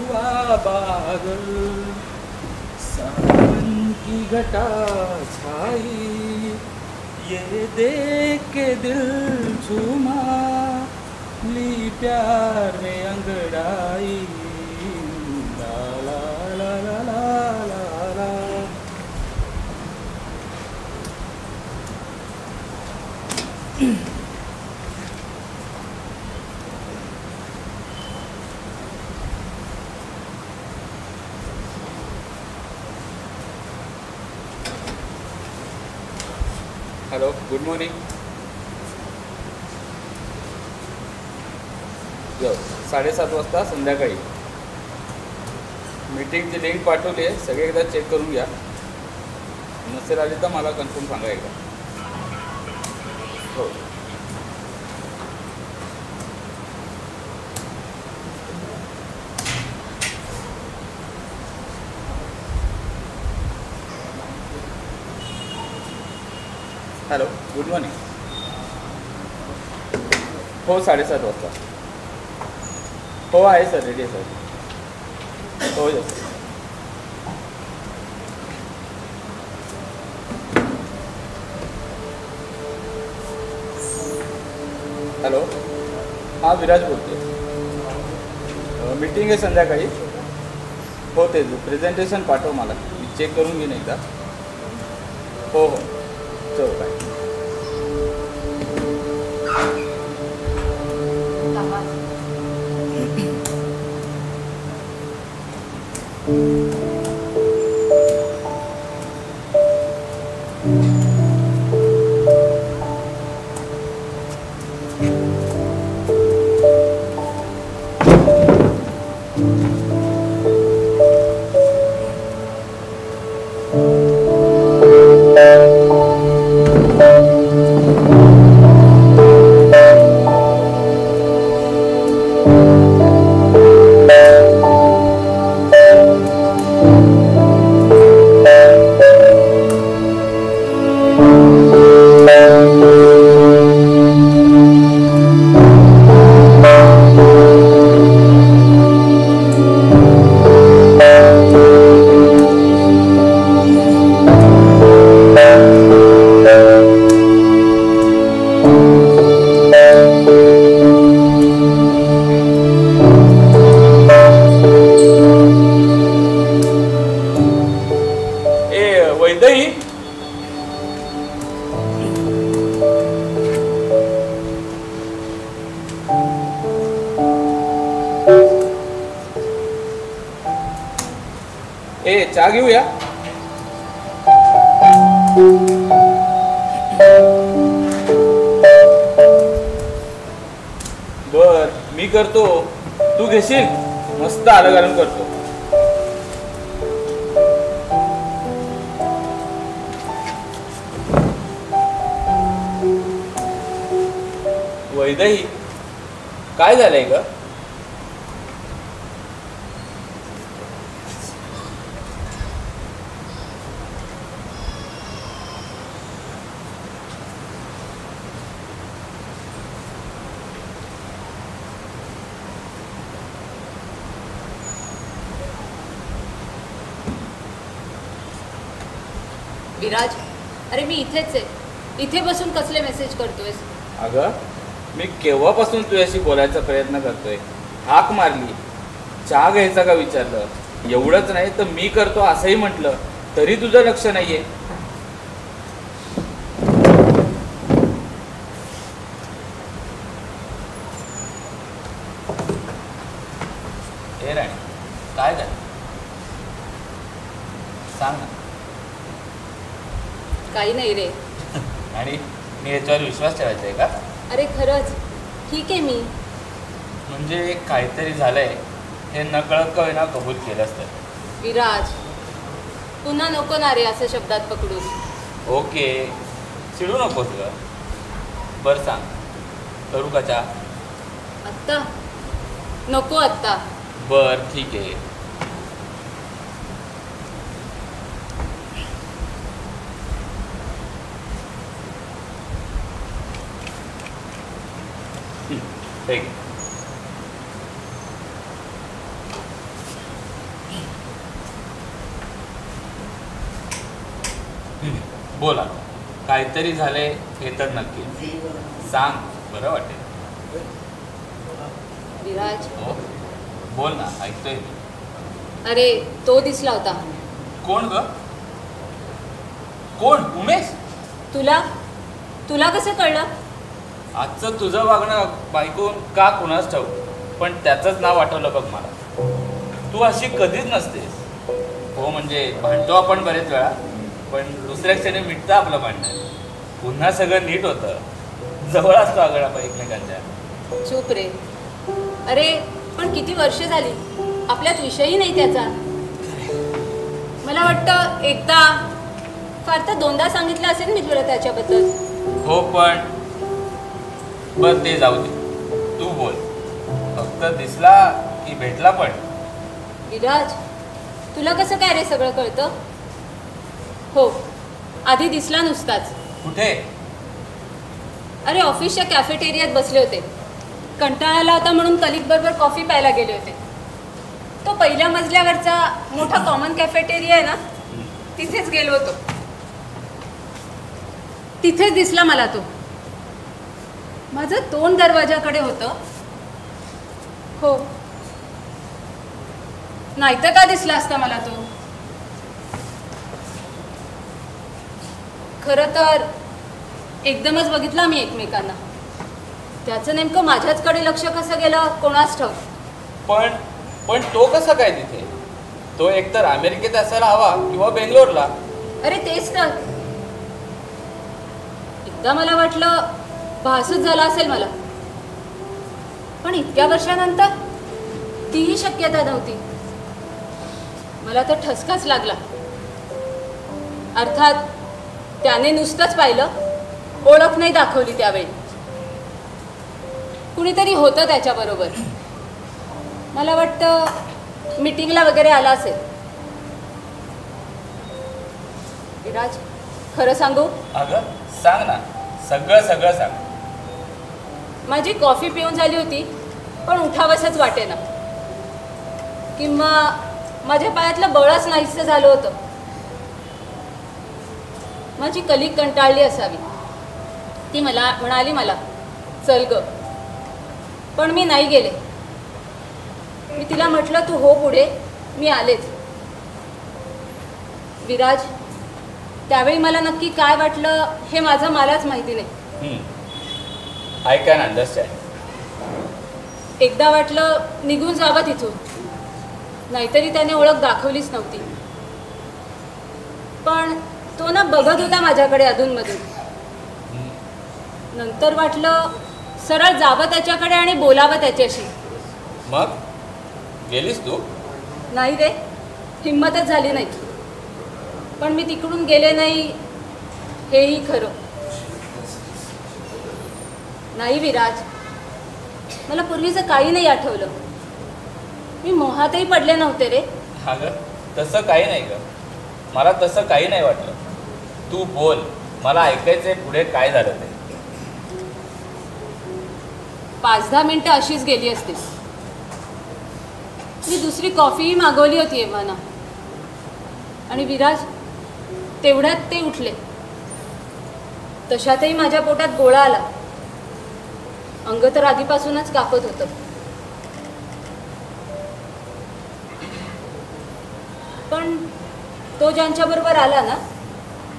हुआ बादल, सावन की घटा छाई, ये देख के दिल झूमा, ली प्यार में अंगड़ाई, ला ला ला ला ला ला ला। Hello, good morning. 7:30 वाजता संध्याकाळी मीटिंगची लिंक पाठवली आहे. सगळे एकदा चेक करून घ्या. नसेल आली तर मला कन्फर्म सांगा एकदा. हो. Hello, good morning. हो, 7:30 वाजता. हो, आहे सर, रेडी आहे सर. हो यस. हॅलो, हां, विराज बोलते. मीटिंग आहे संध्याकाळी. हो, ते प्रेझेंटेशन पाठव मला, मी चेक करून घेईन एकदा. हो हो, चल बाय. चहा घेऊया. बर, मी करतो, तू घेशील. मस्त आलं घालून करतो. वैदही, काय झालंय ग? विराज, अरे मी इथेच आहे. इथे बसून कसले मेसेज करतोयस? अगं, मी केव्हापासून तुझ्याशी बोलायचा प्रयत्न करतोय. हाक मारली, चहा घ्यायचा का विचारलं. एवढंच नाही तर मी करतो असंही म्हटलं, तरी तुझं लक्ष नाहीये. हे राणी, काय झालं सांग ना. काही नाही रे. आणि मी याच्यावर विश्वास ठेवायचा आहे का? अरे खरंच ठीक आहे मी. म्हणजे काहीतरी झालंय हे नकळत का होईना कबूल केलंच तर. विराज, पुन्हा नको ना रे असं शब्दात पकडून. ओके, चिडू नकोस ग. बरं सांग, करू का चहा? आत्ता नको. आत्ता बर ठीक आहे. ठीक. बोला, काहीतरी झाले हे तर नक्की सांग, बरं वाटेल. विराज, हो बोल ना, ऐकतोय मी. अरे तो दिसला होता. कोण ग? कोण? उमेश? तुला तुला कसं कळलं? आजचं तुझं वागणं बायकून का कुणाच ठाऊ, पण त्याचंच नाव आठवलं बघ मला. तू अशी कधीच नसतेस. हो म्हणजे भांडतो आपण बरेच वेळा, पण दुसऱ्या क्षणी मिटतं आपलं भांडण. पुन्हा सगळं नीट होतं. जवळ असतो अगं आपण एकमेकांच्या. चूप रे. अरे पण किती वर्ष झाली, आपल्यात विषयही नाही त्याचा. मला वाटतं एकदा फार तर दोनदा सांगितलं असेल मी तुला त्याच्याबद्दल. हो पण बरं ते जाऊ दे, तू बोल. फक्त दिसला की भेटला पण? विराज, तुला कसं काय रे सगळं कळतं? हो, आधी दिसला नुसताच. कुठे? अरे ऑफिसच्या कॅफेटेरियात बसले होते. कंटाळा आला होता म्हणून कलिग बरोबर कॉफी प्यायला गेले होते. तो पहिल्या मजल्यावरचा मोठा कॉमन कॅफेटेरिया आहे ना, तिथेच गेलो होतो. तिथेच दिसला मला तो. माझं तोंड दरवाजाकडे होतं. हो, नाहीतर का दिसला असता मला तो? खरं तर एकदमच बघितला मी एकमेकांना. त्याचं नेमकं माझ्याचकडे लक्ष कसं गेलं कोणास ठाऊक. पण तो कसा काय तिथे? तो एकतर अमेरिकेत असायला हवा किंवा बेंगलोरला. अरे तेच तर. एकदा मला वाटलं भासच झाला असेल मला, पण इतक्या वर्षानंतर तीही शक्यता नव्हती. मला तर ठसकाच लागला. अर्थात त्याने नुसतंच पाहिलं, ओळख नाही दाखवली त्यावेळी. कुणीतरी होतं त्याच्याबरोबर. मला वाटतं मीटिंगला वगैरे आला असेल. विराज, खरं सांगू? अगं सांग ना, सगळं सांग. माझी कॉफी पिऊन झाली होती, पण उठावसंच वाटेना. किंवा माझ्या पायातलं बळच नाहीसं झालं होतं. माझी कलिग कंटाळली असावी. ती म्हणाली मला, चल ग. पण मी नाही गेले. मी तिला म्हटलं, तू हो पुढे, मी आलेच. विराज, त्यावेळी मला नक्की काय वाटलं हे माझं मलाच माहिती नाही. I can understand. एकदा वाटलं निघून जावं तिथून, नाहीतरी त्याने ओळख दाखवलीच नव्हती. पण तो ना बघत होता माझ्याकडे अधूनमधून. नंतर वाटलं सरळ जावं त्याच्याकडे आणि बोलावं त्याच्याशी. मग गेलीस तू? नाही रे, हिंमतच झाली नाही. पण मी तिकडून गेले नाही हेही खरं. नाही विराज, मला पूर्वीचं काही नाही आठवलं. मी मोहातही पडले नव्हते रे. अगं तसं काही नाही ग, मला तसं काही नाही वाटलं. तू बोल, मला ऐकायचंय पुढे काय झालं ते. 5-10 मिनिटं अशीच गेली असतील. मी दुसरी कॉफीही मागवली होती एव्हाना. आणि विराज, तेवढ्यात ते उठले. तशातही माझ्या पोटात गोळा आला. अंग तर आधीपासूनच कापत होतं. पण तो ज्यांच्याबरोबर आला ना,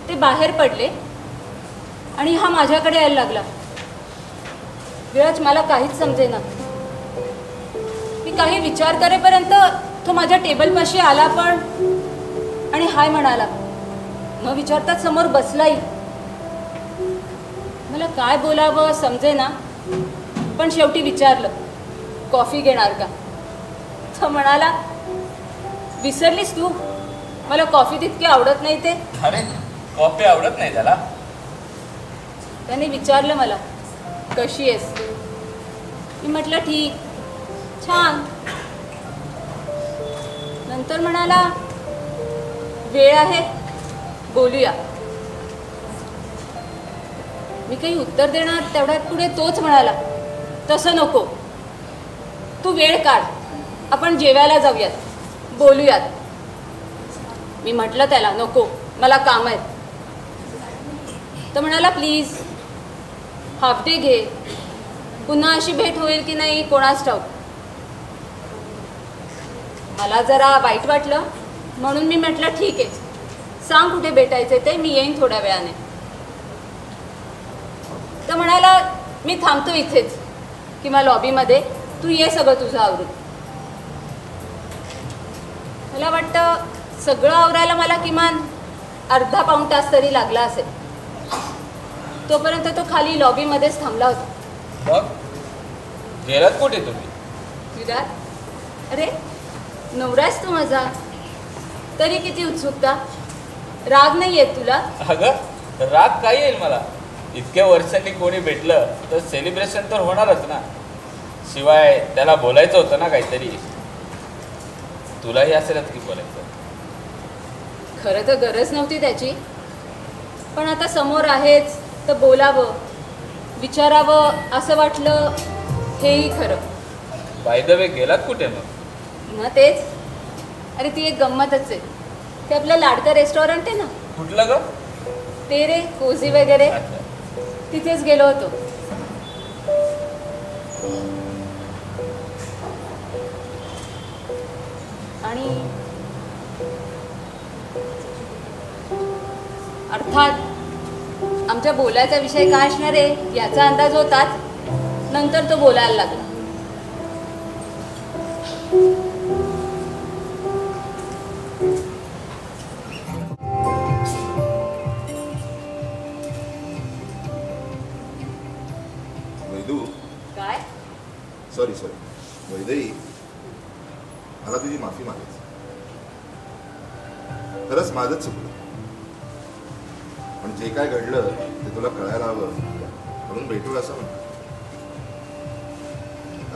ते बाहेर पडले आणि हा माझ्याकडे यायला लागला. विराज, मला काहीच समजेना. मी काही विचार करेपर्यंत तो माझ्या टेबलपाशी आला पण, आणि हाय म्हणाला. न विचारताच समोर बसलाही. मला काय बोलावं समजेना, पण शेवटी विचारलं, कॉफी घेणार का? तो म्हणाला, विसरलीस तू, मला कॉफी तितकी आवडत नाही ते. अरे कॉफी आवडत नाही त्याला? त्याने विचारलं मला, कशी आहेस? मी म्हटलं ठीक, छान. नंतर म्हणाला, वेळ आहे, बोलूया. मी काही उत्तर देणार तेवढ्यात पुढे तोच म्हणाला, तसं नको, तू वेळ काढ, आपण जेवायला जाऊयात, बोलूयात. मी म्हटलं त्याला, नको, मला काम आहेत. तर म्हणाला प्लीज हाफ डे घे, पुन्हा अशी भेट होईल की नाही कोणास ठाऊक. मला जरा वाईट वाटलं म्हणून मी म्हटलं ठीक आहे, सांग कुठे भेटायचं ते, मी येईन थोड्या वेळाने. तर म्हणाला मी थांबतो इथेच किंवा लॉबीमध्ये, तू ये सगळं तुझं आवरून. मला वाटतं सगळं आवरायला मला किमान अर्धा पाऊण तास तरी लागला असेल. तोपर्यंत तो खाली लॉबीमध्येच थांबला होता. मग गेलात कुठे तुम्ही? विराट, अरे नवराच तू माझा, तरी किती उत्सुकता. राग नाही येत तुला? अगं राग काय येईल मला, इतक्या वर्षांनी कोणी भेटलं तर सेलिब्रेशन तर होणारच ना. शिवाय त्याला बोलायचं होतं ना काहीतरी. तुलाही असेलच की बोलायचं. खरं तर गरज नव्हती त्याची, पण आता समोर आहेच तर बोलावं विचारावं असं वाटलं, हेही खरं. बाय द वे गेलात कुठे मग? ना तेच, अरे ती एक गंमतच आहे. ते आपलं लाडकं रेस्टॉरंट आहे ना, कुठलं ग? ते रे कोझी वगैरे, अच्छा. तिथेच गेलो होतो. आणि अर्थात आमच्या बोलायचा विषय काय असणार आहे याचा अंदाज होताच. नंतर तो बोलायला लागला. वैदू, काय? सॉरी वैदेही, मला तुझी माफी मागायची. खरंच माझंच चुकलं, पण जे काय घडलं ते तुला कळायला हवं म्हणून भेटू असं म्हणतो.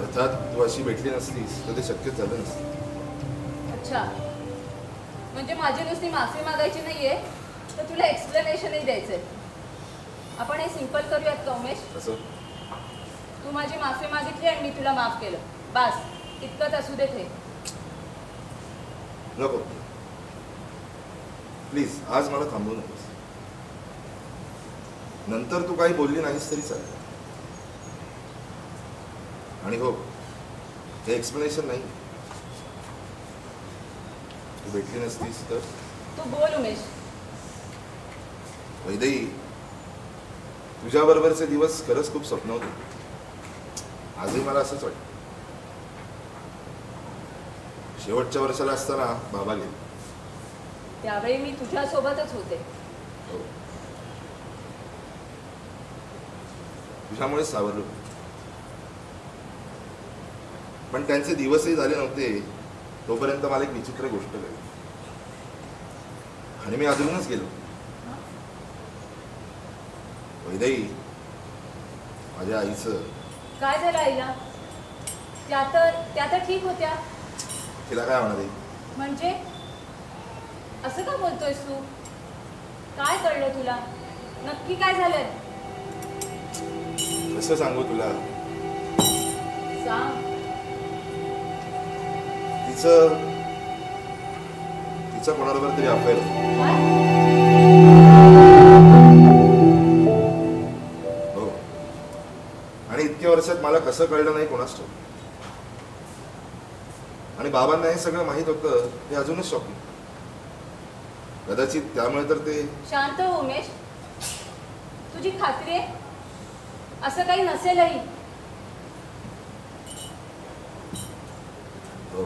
अर्थात तू अशी भेटली नसतीस तर ते शक्यच झालं नसतं. अच्छा, म्हणजे माझी नुसती माफी मागायची नाहीये तर तुला एक्सप्लेनेशनही द्यायचंय. आपण हे सिंपल करूयात का उमेश? असं तू माझी माफी मागितली आणि मी तुला माफ केलं, बास इतकंच असू देत. हे नको प्लीज, आज मला थांबवू नकोस. नंतर तू काही बोलली नाहीस तरी चालेल. आणि हो, हे एक्सप्लेनेशन नाही. तू भेटली नसतीस तर तू बोल उमेश. वैदेही, तुझ्याबरोबरचे दिवस खरंच खूप स्वप्न होते. आजही मला असंच वाटतं. शेवटच्या वर्षाला असताना बाबा गेले. त्यावेळी मी तुझ्या सोबतच होते. हो, तुझ्यामुळे सावरलो. पण त्यांचे दिवसही झाले नव्हते तोपर्यंत मला एक विचित्र गोष्ट घडली आणि मी अजूनच गेलो. वैदेही, माझ्या आईचं. काय झालं आईला? त्या तर ठीक होत्या. तिला काय होणार आहे? म्हणजे असं का बोलतोयस तू? काय कळलं तुला? नक्की काय झालंय? कसं सांगू तुला? सांग. तिचं कोणाबरोबर तरी अफेअर. हो, आणि इतक्या वर्षात मला कसं कळलं नाही कोणाच ठाऊक. आणि बाबांना हे सगळं माहित होतं हे अजूनच शॉकिंग. कदाचित त्यामुळे तर ते. शांत हो उमेश, तुझी खात्री आहे? असं काही नसेलही. हो,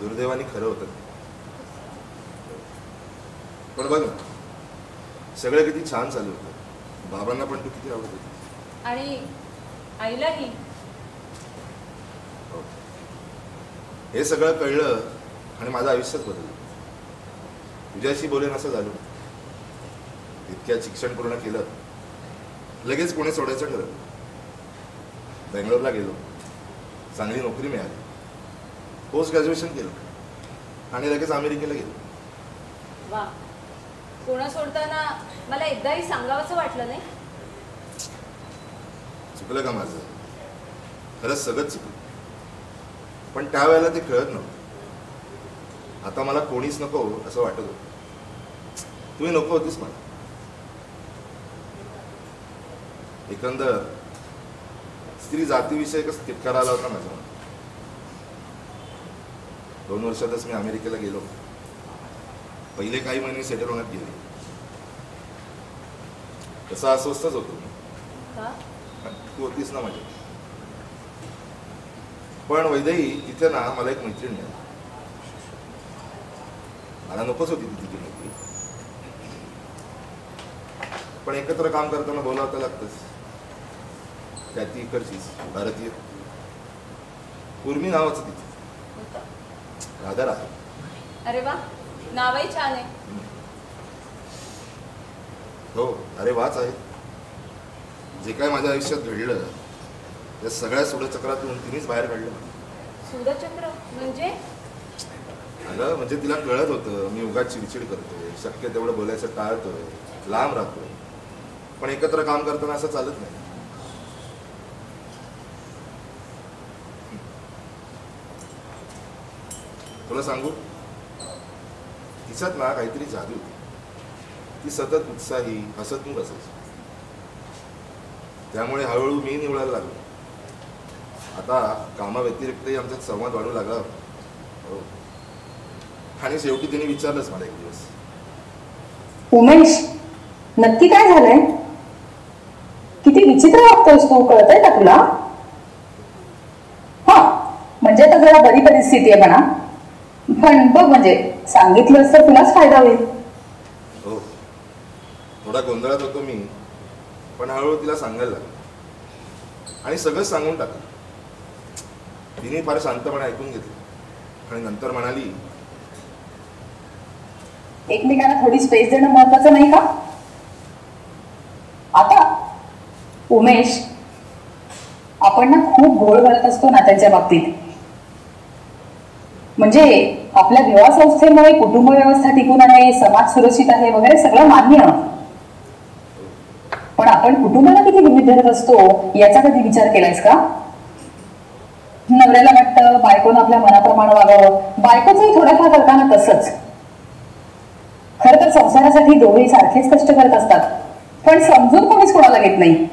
दुर्दैवाने खरं होतं. पण बघ ना, सगळं किती छान चालू होतं. बाबांना पण तू किती आवडत होती. आणि आईलाही. हो, हे सगळं कळलं आणि माझं आयुष्यच बदललं. तुझ्याशी बोलेन असं झालं. इतक्यात शिक्षण पूर्ण केलं, लगेच पुणे सोडायचं ठरवलं. बेंगलोरला गेलो, चांगली नोकरी मिळाली, पोस्ट ग्रॅज्युएशन केलं आणि लगेच अमेरिकेला गेलो. वा, पुणे सोडताना मला एकदाही सांगावंसं वाटलं नाही? चुकलं का माझं? खरंच सगळंच चुकलं. पण त्यावेळेला ते कळत नव्हतं. आता मला कोणीच नको असं वाटत होतं. तुम्ही नको होतीस मला. एकंदर स्त्री जातीविषयकच तिटकारा आला होता माझ्या. 2 वर्षातच मी अमेरिकेला गेलो. पहिले काही महिने सेटल होण्यात गेले. तसा अस्वस्थच होतो मी. का? तू होतीस ना माझी. पण वैदेही तिथे ना मला एक मैत्रीण मिळाली. मला नकोच होती ती तिची मैत्री, पण एकत्र काम करताना बोलावं लागतंच. त्या ती इकडचीच भारतीय. उर्मी नावाचं तिचं. राधा राधा. अरे वा, नावही छान आहे. हो, अरे वाच आहे. जे काय माझ्या आयुष्यात घडलं त्या सगळ्या सूडचक्रातून तिनेच बाहेर काढलं. सूर्यचक्र म्हणजे? अगं म्हणजे तिला कळत होतं मी उगाच चिडचिड करतोय, शक्य तेवढं बोलायचं टाळतोय, लांब राहतोय. पण एकत्र काम करताना असं चालत नाही. तुला सांगू, तिच्यात ना काहीतरी जादू होती. ती सतत उत्साही, हसतमुख असायची. त्यामुळे हळूहळू मी निवडायला लागलो. आता कामाव्यतिरिक्तही आमच्यात संवाद वाढू लागला. हो. आणि शेवटी तिने विचारलंच मला एक दिवस, उमेश, नक्की काय झालंय? किती विचित्र वागतोयस तू, कळतंय का तुला? हा, म्हणजे आता जरा बरी परिस्थिती आहे म्हणा, पण बघ म्हणजे सांगितलंस तर तुलाच फायदा होईल. हो, थोडा गोंधळात होतो मी, पण हळूहळू तिला सांगायला लागलो आणि सगळं सांगून टाकलं. तिने फार शांतपणे ऐकून घेतलं आणि नंतर म्हणाली, एकमेकांना थोडी स्पेस देणं महत्वाचं नाही का? आता उमेश, आपण ना खूप घोळ घालत असतो नात्यांच्या बाबतीत. म्हणजे आपल्या विवाह संस्थेमुळे कुटुंब व्यवस्था टिकून आहे, समाज सुरक्षित आहे वगैरे सगळं मान्य, पण आपण कुटुंबाला किती गृहीत धरत असतो याचा कधी विचार केलायस का? नवऱ्याला वाटतं बायकोनं आपल्या मनाप्रमाणे वागावं, बायकोचंही थोड्याफार करताना तसंच. खरं तर संसारासाठी दोघेही सारखेच कष्ट करत असतात, पण समजून कोणीच कोणाला घेत नाही.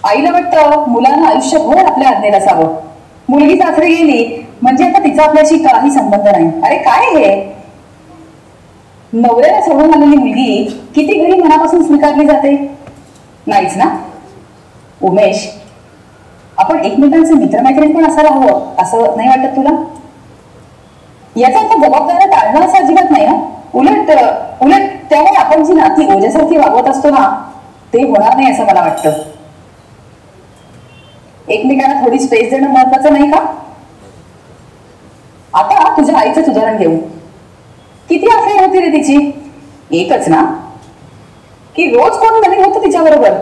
आईला वाटतं मुलांना आयुष्यभर आपल्या आज्ञेत असावं. मुलगी सासरी गेली म्हणजे आता तिचा आपल्याशी काही संबंध नाही. अरे काय हे? नवऱ्याला सोडून आलेली मुलगी किती घरी मनापासून स्वीकारली जाते? नाहीच ना. उमेश, आपण एकमेकांचे मित्रमैत्रीण पण असायला हवं, असं नाही वाटत तुला? याचा अर्थ जबाबदाऱ्या टाळणं असं अजिबात नाही. उलट उलट त्यामुळे आपण जी नाती ओझ्यासारखी वागवत असतो ना, ते होणार नाही असं मला वाटतं. एकमेकांना थोडी स्पेस देणं महत्वाचं नाही का? आता तुझ्या आईचंच उदाहरण घेऊ. किती अफेअर होती रे तिची? एकच ना? की रोज कोण नवीन होतं तिच्याबरोबर?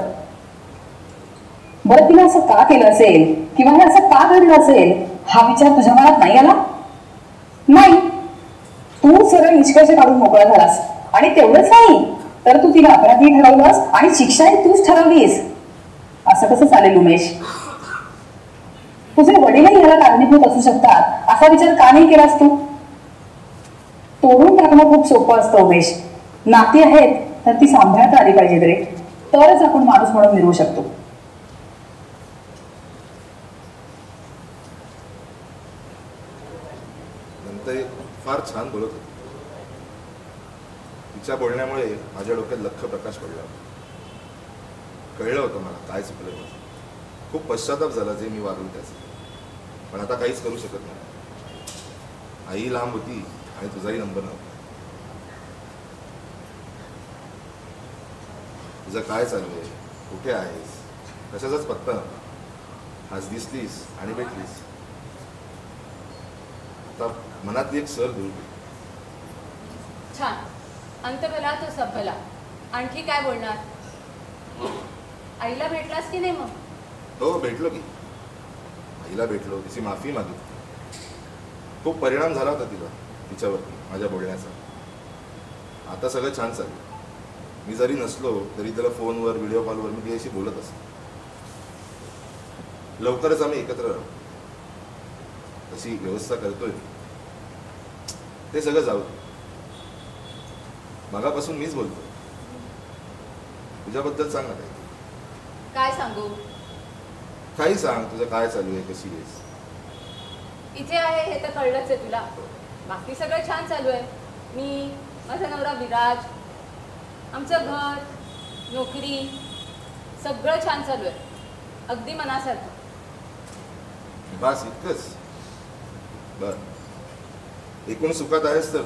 बरं, तिला असं का केलं असेल किंवा हे असं का घडलं असेल हा विचार तुझ्या मनात नाही आला? नाही. तू सरळ निष्कर्ष काढून मोकळा झालास. आणि तेवढंच नाही तर तू तिला अपराधी ठरवलंस आणि शिक्षाही तूच ठरवलीस. असं कसं चालेल उमेश? तुझे वडीलही याला कारणीभूत असू शकतात असा विचार का नाही केलास तू? तोडून टाकणं खूप सोपं असतं उमेश. नाती आहेत तर ती सांभाळता आली पाहिजेत रे, तरच आपण माणूस म्हणून मिळवू शकतो. नंतर फार छान बोलत होती. तिच्या बोलण्यामुळे माझ्या डोक्यात लख्ख प्रकाश पडला. कळलं होतं मला काय चुकलं माझं. खूप पश्चाताप झाला जे मी वागलो त्याचं. पण आता काहीच करू शकत नाही. आई लांब होती आणि तुझाही नंबर नव्हता. तुझं काय चालू आहे, कुठे आहेस, कशाचाच पत्ता नव्हता. आज दिसलीस आणि भेटलीस. आता मनातली एक सर दूर. छान. अंत भला तो सब भला. आणखी काय बोलणार? आईला भेटलास की नाही मग? हो, भेटलो की. आईला भेटलो, तिची माफी मागितली. खूप परिणाम झाला होता तिच्यावरती माझ्या बोलण्याचा. आता सगळं छान चाललं. मी जरी नसलो तरी त्याला फोनवर, व्हिडिओ कॉलवर मी तिच्याशी बोलत असतो. लवकरच आम्ही एकत्र राहू तशी व्यवस्था करतोय. ते सगळं जाऊ. मगापासून मीच बोलतो. तुझ्याबद्दल सांग ना काही. काय सांगू? काही सांग, तुझं काय चालू आहे, कशी आहेस? इथे आहे हे तर कळलंच आहे तुला. बाकी सगळं छान चालू आहे. मी, माझा नवरा विराज, आमचं घर, नोकरी सगळं छान चालू आहे, अगदी मनासारखं. बस इतकंच? बर, एकूण सुखात आहेस तर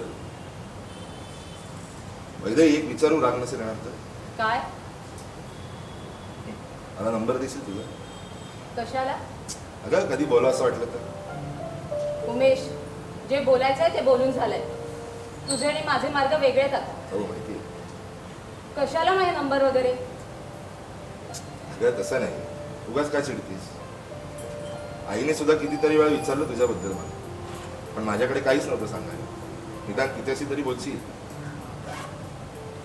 वैदे एक विचारू राग नसेल येणार तर? काय? मला नंबर देशील तुझा? कशाला? अगं कधी बोला असं वाटलं तर. उमेश, जे बोलायचंय ते बोलून झालंय. तुझे आणि माझे मार्ग वेगळे आहेत आता. हो माहिती आहे. कशाला माझे नंबर वगैरे? अगं तसं नाही, उगाच काय चिडतीस? आईने सुद्धा कितीतरी वेळा विचारलं तुझ्याबद्दल मला, पण माझ्याकडे काहीच नव्हतं सांगायला. निदान कितीशी तरी बोलशील.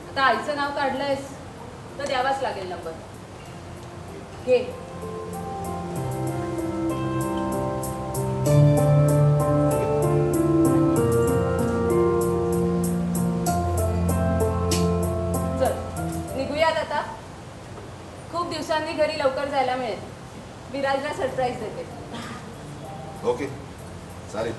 आता आईचं नाव काढलंयस तर द्यावाच लागेल नंबर. घे. चल निघूयात आता. खूप दिवसांनी घरी लवकर जायला मिळेल. विराजला सरप्राईज देते. ओके चालेल.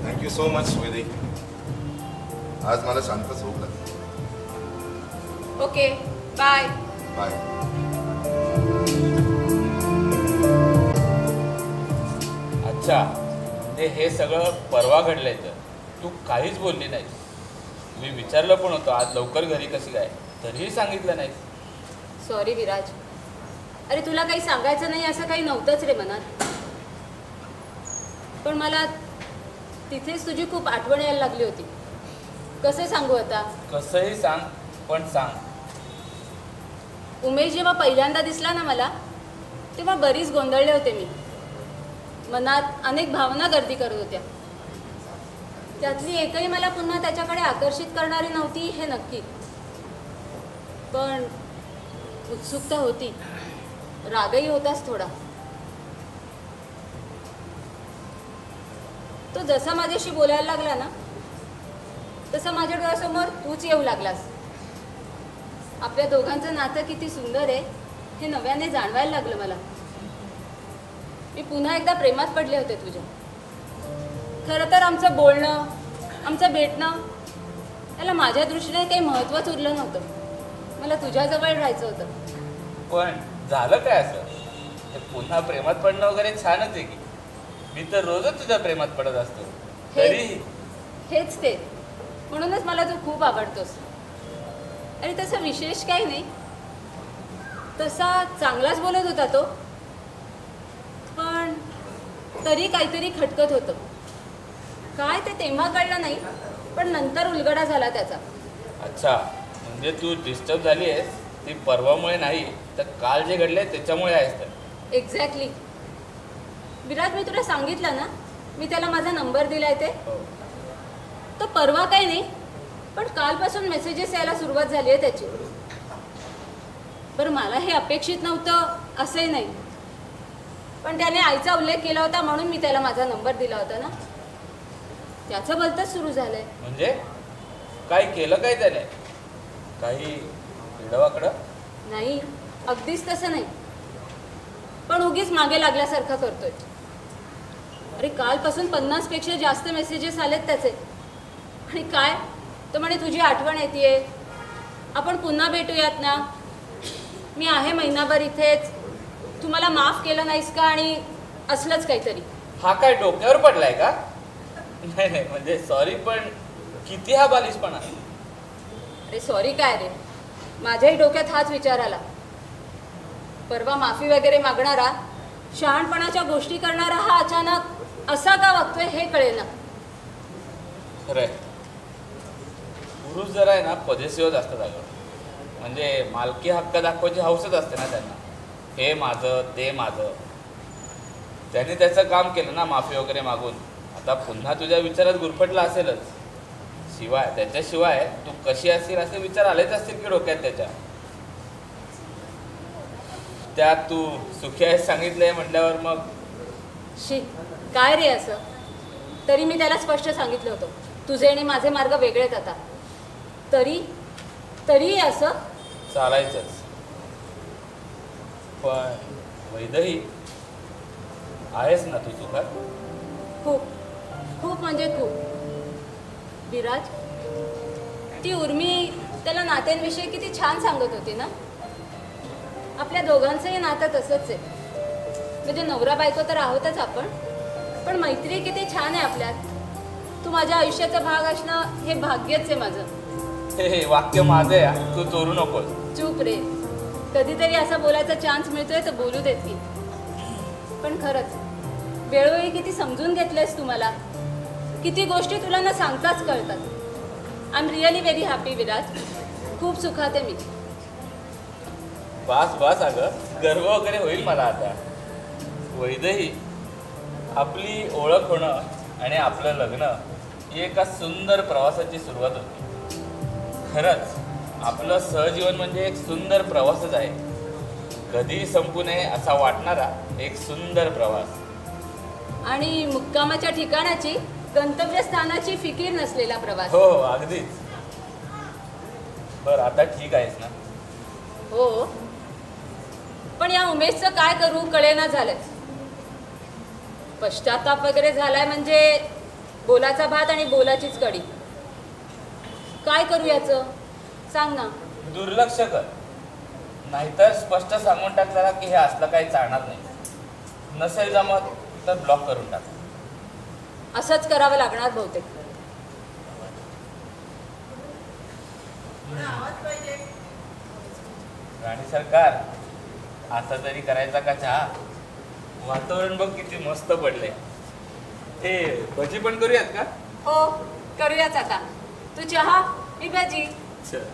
थँक्यू सो मच वैदे, आज मला शांत झोप लागली. Okay bye. बाय. अच्छा, ते हे सगळं परवा घडलंय तर तू काहीच बोलली नाहीस. मी विचारलं पण होतं आज लवकर घरी कशी काय, तरीही सांगितलं नाहीस. सॉरी विराज. अरे तुला काही सांगायचं नाही असं काही नव्हतंच रे मनात. पण मला तिथेच तुझी खूप आठवण यायला लागली होती. कसं सांगू आता? कसंही सांग, पण सांग. उमेश जेव्हा पहिल्यांदा दिसला ना मला, तेव्हा बरीच गोंधळले होते मी. मनात अनेक भावना गर्दी करत होत्या. त्यातली एकही मला पुन्हा त्याच्याकडे आकर्षित करणारी नव्हती हे नक्की. पण उत्सुकता होती, रागही होताच थोडा. तो जसा माझ्याशी बोलायला लागला ना, तसं माझ्या डोळ्यासमोर तूच येऊ लागलास. आपल्या दोघांचं नातं किती सुंदर आहे हे नव्याने जाणवायला लागलं मला. मी पुन्हा एकदा प्रेमात पडले होते तुझ्या. खरं तर आमचं बोलणं, आमचं भेटणं याला माझ्या दृष्टीने काही महत्त्वच उरलं नव्हतं. मला तुझ्याजवळ राहायचं होतं. पण झालं काय असं? ते पुन्हा प्रेमात पडणं वगैरे छानच आहे की. मी तर रोजच तुझ्या प्रेमात पडत असतो. तरी हेच ते, म्हणूनच मला तू खूप आवडतोस. आणि तसं विशेष काही नाही, तसा चांगलाच बोलत होता तो, पण तरी काहीतरी खटकत होतं. काय ते तेव्हा कळलं नाही, पण नंतर उलगडा झाला त्याचा. अच्छा, म्हणजे तू डिस्टर्ब झाली आहेस ती परवामुळे नाही तर काल जे घडले त्याच्यामुळे आहेस तर. एक्झॅक्टली. विराज, मी तुला सांगितलं ना मी त्याला माझा नंबर दिलाय ते. तो परवा काही नाही, पण कालपासून मेसेजेस यायला सुरुवात झाली आहे त्याची. बरं, मला हे अपेक्षित नव्हतं असंही नाही, पण त्याने आईचा उल्लेख केला होता म्हणून मी त्याला माझा नंबर दिला होता ना. त्याचं भलतंच सुरू झालंय. म्हणजे काय केलं काय त्याने? काही वेडवाकडं? नाही, अगदीच तसं नाही, पण उगीच मागे लागल्यासारखं करतोय. अरे कालपासून 50 पेक्षा जास्त मेसेजेस आलेत त्याचे. आणि काय तो म्हणे तुझी आठवण येतेय, आपण पुन्हा भेटूयात ना, मी आहे महिनाभर इथेच, तू मला माफ केलं नाहीस का, आणि असलंच काहीतरी. हा काय डोक्यावर पडलाय का? नाही नाही, म्हणजे सॉरी, पण किती हा बालिशपणा. अरे सॉरी काय रे, माझ्याही डोक्यात हाच विचार आला. परवा माफी वगैरे मागणारा, शहाणपणाच्या गोष्टी करणारा हा अचानक असा का वागतोय हे कळेना. खरंय, पुरुष जरा आहे ना पॉझिटिव्हच असतात अगं. म्हणजे मालकी हक्क दाखवायची हौसच असते ना त्यांना. हे माझं, ते माझं. त्याने त्याचं काम केलं ना माफी वगैरे मागून. आता पुन्हा तुझ्या विचारात गुरफटला असेलच. शिवाय त्याच्याशिवाय तू कशी असेल असे विचार आलेच असतील की डोक्यात त्याच्या. त्यात तू सुखी आहे सांगितलंय म्हटल्यावर मग शी काय रे असं. तरी मी त्याला स्पष्ट सांगितलं होतं, तुझे आणि माझे मार्ग वेगळेत आता. तरी असं चालायचंच. पण वैदही आहेस ना तू सुखात? खूप म्हणजे खूप. विराज, ती उर्मी त्याला नात्यांविषयी किती छान सांगत होती ना. आपल्या दोघांचंही नातं तसंच आहे. म्हणजे नवरा बायको तर आहोतच आपण, पण मैत्री किती छान आहे आपल्यात. तू माझ्या आयुष्याचा भाग असणं हे भाग्यच आहे माझं. हे वाक्य माझं आहे, तू चोरू नकोस. चूप रे. कधीतरी असा बोलायचा चान्स मिळतोय तर बोलू देत की. पण खरंच वेळोवेळी किती समजून घेतलंयस तू मला. किती गोष्टी तुला न सांगताच कळतात. I am really very happy Viraj. खूप सुखात आहे मी. बस अगं, गर्व वगैरे होईल मला आता. वैदही, आपली ओळख होणं आणि आपलं लग्न ही एका सुंदर प्रवासाची सुरुवात होती. खरंच आपलं सहजीवन म्हणजे एक सुंदर प्रवासच आहे. कधी संपू नये असा वाटणारा एक सुंदर प्रवास. आणि मुक्कामाच्या ठिकाणाची, गंतव्यस्थानाची फिकीर नसलेला प्रवास. हो अगदीच. बरं आता ठीक आहेस ना? हो, पण या उमेशचं काय करू कळेना झालंय. पश्चाताप वगैरे झालाय म्हणजे बोलाचा भात आणि बोलाचीच कडी. काय करू याचं सांग ना. दुर्लक्ष कर, नाहीतर स्पष्ट सांगून टाकला की हे असलं काही चालणार नाही. नसेल जमत तर ब्लॉक करून टाक. असंच करावं लागणार बहुतेक. राणी सरकार, आता तरी करायचा का चहा? वातावरण बघ किती मस्त पडले. हे भजी पण करूयात का? हो करूयाच आता. तू चहा, मी भजी. चल.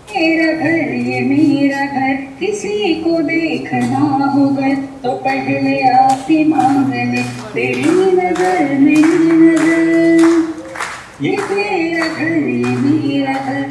मेरा घर ये मेरा घर, किसी को देखना होगा तो पहले आप ही मांग ले तेरी नजर मेरी नजर. ये तेरा घर ये मेरा घर,